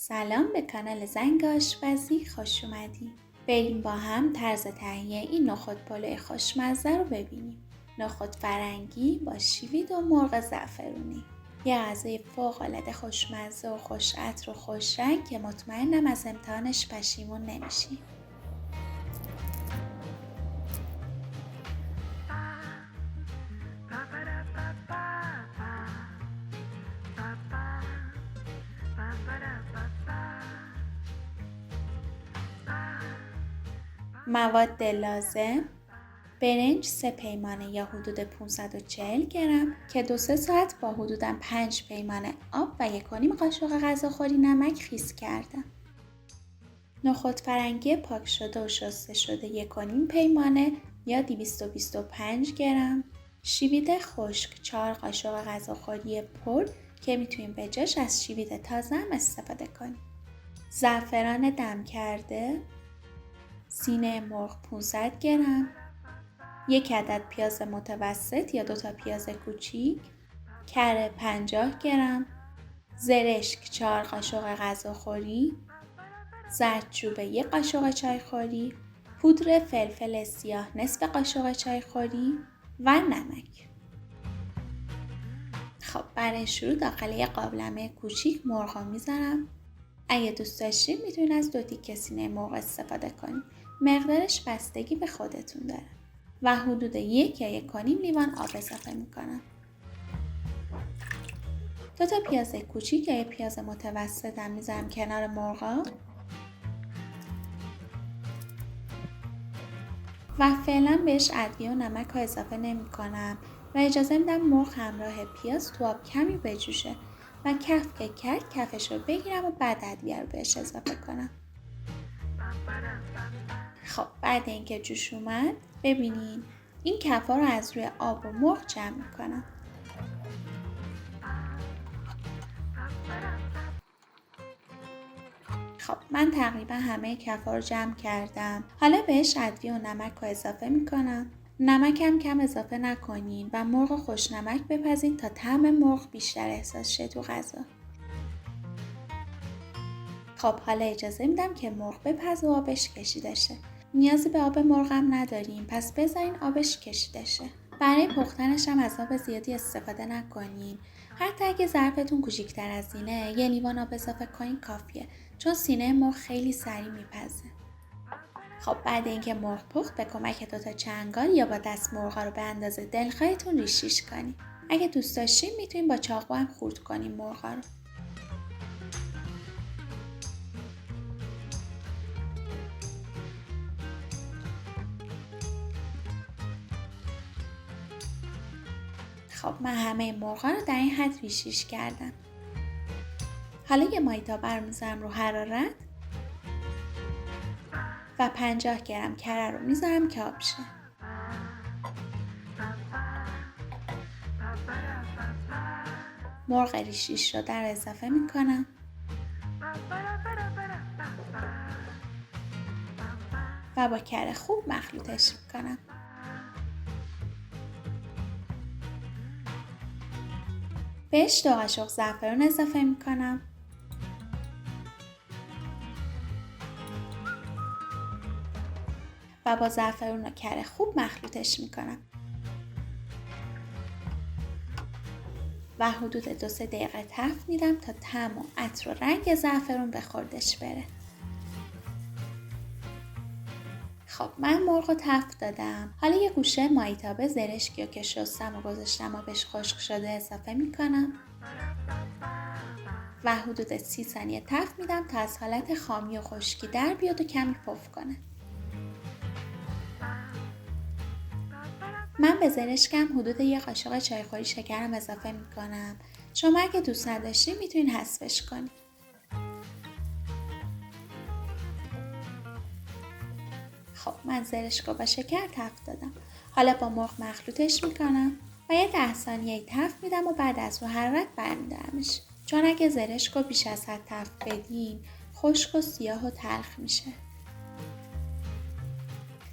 سلام به کانال زنگ آشپزی خوش اومدین. بریم با هم طرز تهیه این نخود پلو خوشمزه رو ببینیم. نخود فرنگی با شیوید و مرغ زعفرونی. یه غذای فوق‌العاده خوشمزه و خوش عطر و خوش رنگ که مطمئنم از امتحانش پشیمون نمیشی. مواد لازم: برنج 3 پیمانه یا حدود 540 گرم که 2-3 ساعت با حدوداً 5 پیمانه آب و 1.5 قاشق غذاخوری نمک خیس کردم. نخود فرنگی پاک شده و شسته شده 1.5 پیمانه یا 225 گرم. شیوید خشک 4 قاشق غذاخوری پر که میتونیم به جاش از شیوید تازه هم استفاده کنیم. زعفران دم کرده. سینه مرغ 500 گرم. 1 عدد پیاز متوسط یا 2 تا پیاز کوچیک. کره 50 گرم. زرشک 4 قاشق غذاخوری. زردچوبه 1 قاشق چایخوری. پودر فلفل سیاه نصف قاشق چایخوری و نمک. خب برای شروع داخل یه قابلمه کوچیک مرغ میذارم. اگه دوست داشتین میتونین از 2 تیکه سینه مرغ استفاده کنین. مقدارش بستگی به خودتون داره. و حدود 1 یا 1.5 لیوان آب اضافه میکنم. 2 تا پیاز کوچیک یا 1 پیاز متوسط هم میذارم کنار مرغا. و فعلا بهش ادویه و نمک رو اضافه نمی کنم و اجازه میدم مرغ همراه پیاز تو آب کمی بجوشه و کف که کرد کفش رو بگیرم و بعد ادویه رو بهش اضافه کنم. خب بعد اینکه جوش اومد ببینین این کفا رو از روی آب و مرغ جمع میکنم. خب من تقریبا همه کفا رو جمع کردم. حالا بهش ادویه و نمک رو اضافه میکنم. نمک هم کم اضافه نکنین و مرغ خوش نمک بپزین تا طعم مرغ بیشتر احساس شه تو غذا. خب حالا اجازه میدم که مرغ بپزه و آبش کشیده شه. نیازی به آب مرغ هم نداریم پس بذارین آبش کشیده شه. برای پختنش هم از آب زیادی استفاده نکنین. حتی اگه ظرفتون کوچیک‌تر از اینه 1 لیوان آب اضافه کنین کافیه چون سینه مرغ خیلی سریع میپزه. خب بعد اینکه مرغ پخت به کمک 2 تا چنگال یا با دست مرغا رو به اندازه دلخواهتون ریشیش کنین. اگه دوست داشتین میتونین با چاقو هم خورد کنین مرغا رو. خب من همه مرغا رو در این حد ریشیش کردم. حالا یه مایتابه رو میذارم رو حرارت و 50 گرم کره رو میذارم که آب شه. مرغ ریشیش شده رو اضافه میکنم. و با کره خوب مخلوطش میکنم. بهش 2 قاشق زعفران اضافه میکنم. و با زعفران و کره خوب مخلوطش میکنم. و حدود 2-3 دقیقه تفت میدم تا طعم و عطر و رنگ زعفران به خوردش بره. خب من مرغ رو تفت دادم. حالا یه گوشه مایتابه زرشکی که شستم و گذاشتم آبش خشک شده اضافه میکنم. و حدود 30 ثانیه تفت میدم تا از حالت خامی و خشکی در بیاد و کمی پف کنه. من به زرشکم حدود 1 قاشق چایخوری شکرم اضافه میکنم. شما اگه دوست نداشتین میتونین حذفش کنین. خب من زرشک رو با شکر تفت دادم. حالا با مرغ مخلوطش میکنم و یه 10 ثانیه تفت میدم و بعد از رو حرارت برمیدارمش. چون اگه زرشک رو بیش از حد تفت بدین خشک و سیاه و تلخ میشه.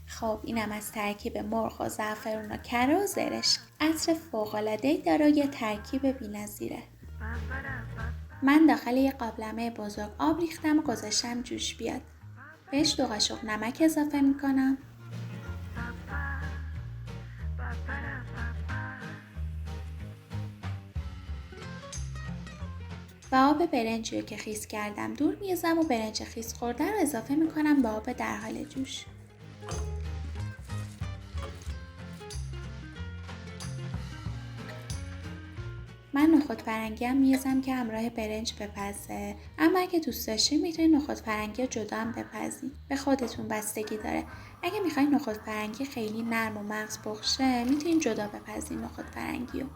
خب اینم از ترکیب مرغ و زعفران و کره و زرشک. عطر فوق‌العاده‌ای داره و یه ترکیب بی‌نظیره. من داخل یه قابلمه بزرگ آب ریختم و گذاشتم جوش بیاد. بهش 2 قاشق نمک اضافه میکنم. و آب برنجی رو که خیس کردم دور میزم و برنج خیس خورده رو اضافه میکنم به آب در حال جوش. من نخود فرنگی هم میزم که همراه برنج بپزه، اما اگه دوست داشتین میتونید نخود فرنگی رو جدا هم بپزین. به خودتون بستگی داره. اگه میخواین نخود فرنگی خیلی نرم و مغز بخشه میتونید جدا بپزین نخود فرنگی رو.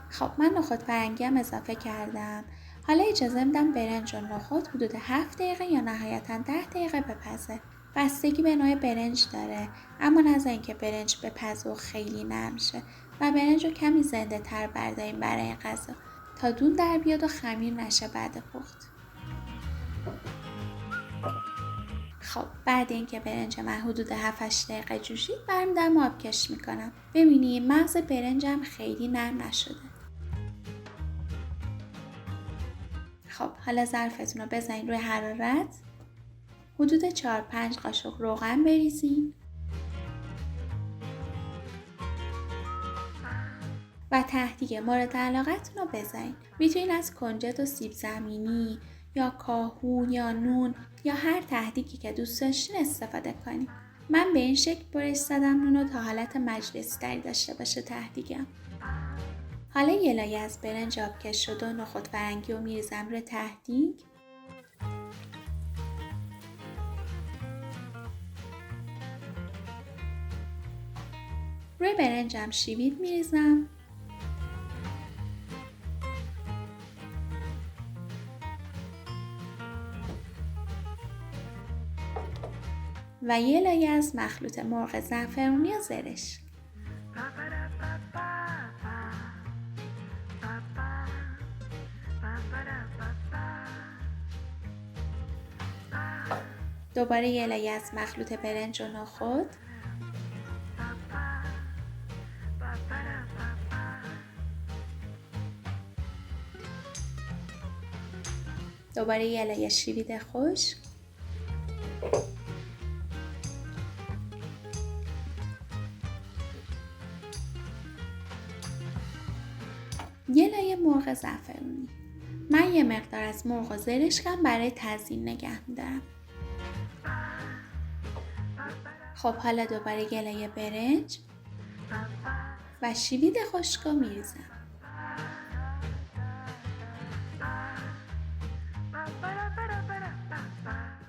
خب من نخود فرنگی هم اضافه کردم. حالا اجازه میدم برنج و نخود حدود 7 دقیقه یا نهایتا 10 دقیقه بپزه. بستگی به نوع برنج داره، اما نذارین که برنج بپزه و خیلی نرم شه و برنج رو کمی زنده تر برداریم برای غذا تا دون در بیاد و خمیر نشه بعد پخت. خب بعد اینکه برنج من حدود 7-8 دقیقه جوشید برمی‌دارم آبکش میکنم. ببینید مغز برنجم خیلی نرم نشده. خب حالا ظرفتون رو بزنید روی حرارت. حدود 4-5 قاشق روغن بریزین و تهدیگ مورد علاقتون رو بزنید. میتونید از کنجد و سیب زمینی یا کاهو یا نون یا هر تهدیگی که دوست داشتین استفاده کنید. من به این شکل برش زدم نون رو تا حالت مجلسی تری داشته باشه تهدیگم. حالا یه لایه از برنج آبکش شده و نخود فرنگی رو میریزم روی تهدیگ. روی برنجم شیوید میریزم. و یه لایه از مخلوط مرغ زعفرونی و زرش. دوباره یه لایه از مخلوط برنج و نخود. دوباره یه لایه شیوید خشک. یه لایه مرغ زعفرونی. من یه مقدار از مرغ و زرشکم برای تزیین نگه می‌دارم. خب حالا دوباره یه لایه برنج و شیوید خشک رو میریزم.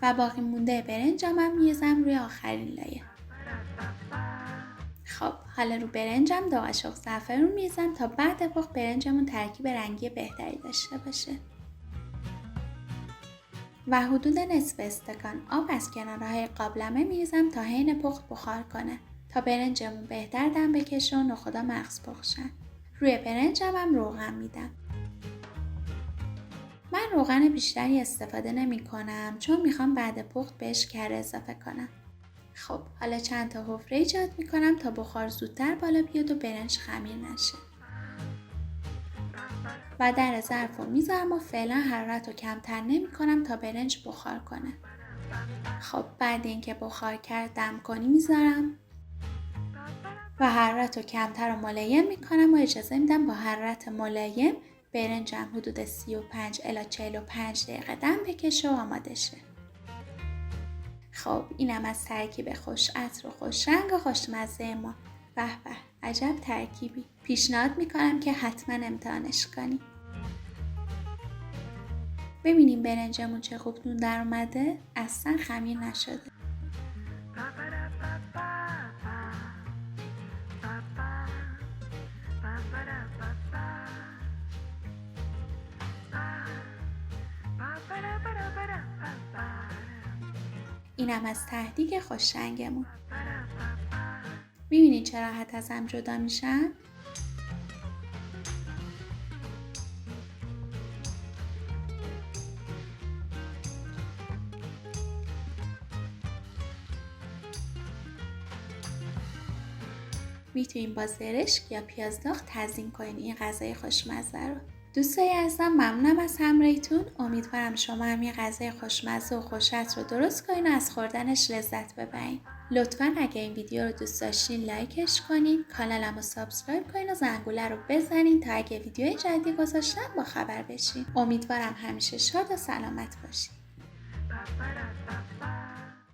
و باقی مونده برنجم هم میریزم روی آخرین لایه. خب حالا رو برنجم 2 قاشق زعفرون میریزم تا بعد پخت برنجمون ترکیب رنگی بهتری داشته باشه. و حدود نصف استکان آب از کنارهای قابلمه میریزم تا حین پخت بخار کنه تا برنجمون بهتر دم بکشه و نخودا مغز بخشن. روی برنجم هم روغن میدم. من روغن بیشتری استفاده نمی کنم چون میخوام بعد پخت بهش کره اضافه کنم. خب حالا چند تا حفره ایجاد میکنم تا بخار زودتر بالا بیاد و برنج خمیر نشه. و در ظرف رو میذارم و فعلا حرارت رو کمتر نمی کنم تا برنج بخار کنه. خب بعد اینکه بخار کرد دم کنی میذارم و حرارت رو کمتر و ملایم میکنم و اجازه میدم با حرارت ملایم برنجم حدود 35 الی 45 دقیقه دم بکشه و آماده شه. خب اینم از ترکیب خوش عطر و خوش رنگ و خوشمزه ما. به به عجب ترکیبی. پیشنهاد میکنم که حتما امتحانش کنی. ببینیم برنجمون چه خوب نون در اومده، اصلا خمیر نشده. اینم از تهدیگ خوش رنگمون. میبینید چه راحت ازم جدا میشن؟ میتونین با زرشک یا پیاز داغ تزیین کنین این غذای خوشمزه رو. دوستای عزیزم ممنونم از همراهیتون. امیدوارم شما هم یه غذای خوشمزه و خوش‌عطر رو درست کنین و از خوردنش لذت ببرین. لطفاً اگه این ویدیو رو دوست داشتین لایکش کنین، کانالم رو سابسکرایب کنین و زنگوله رو بزنین تا اگه ویدیوی جدیدی گذاشتم با خبر بشین. امیدوارم همیشه شاد و سلامت باشین.